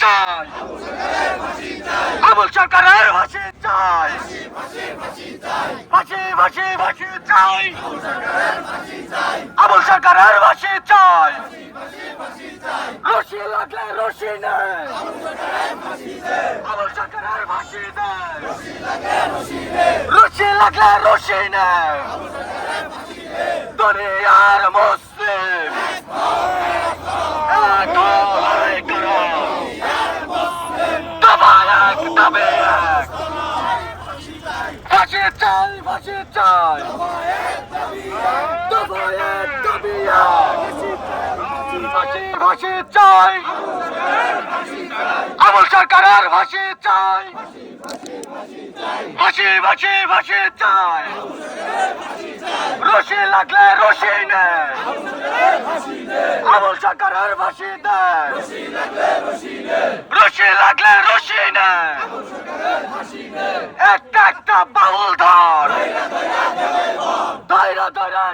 চাই, আবুল সরকারের ফাঁসি চাই, ফাঁসি ফাঁসি ফাঁসি চাই, আবুল সরকারের ফাঁসি চাই, রশি লাগলে রশি নেই, আবুল সরকারের ফাঁসি দেয়, রশি লাগলে রশি নেই, দুনিয়ার মুসলিম লড়াই করো, দফা এক দাবি এক, ফাঁসি চাই, ফাঁসি চাই, দফা এক দাবি এক, ফাঁসি ফাঁসি চাই, আবুল সরকারের ফাঁসি চাই, ফাঁসি ফাঁসি ফাঁসি চাই, রশি লাগলে রশি নেই, আবুল সরকারের ফাঁসি দেয়, রশি লাগলে রশি নেই, একটা একটা বাউল ধর, ধৈরা ধৈরা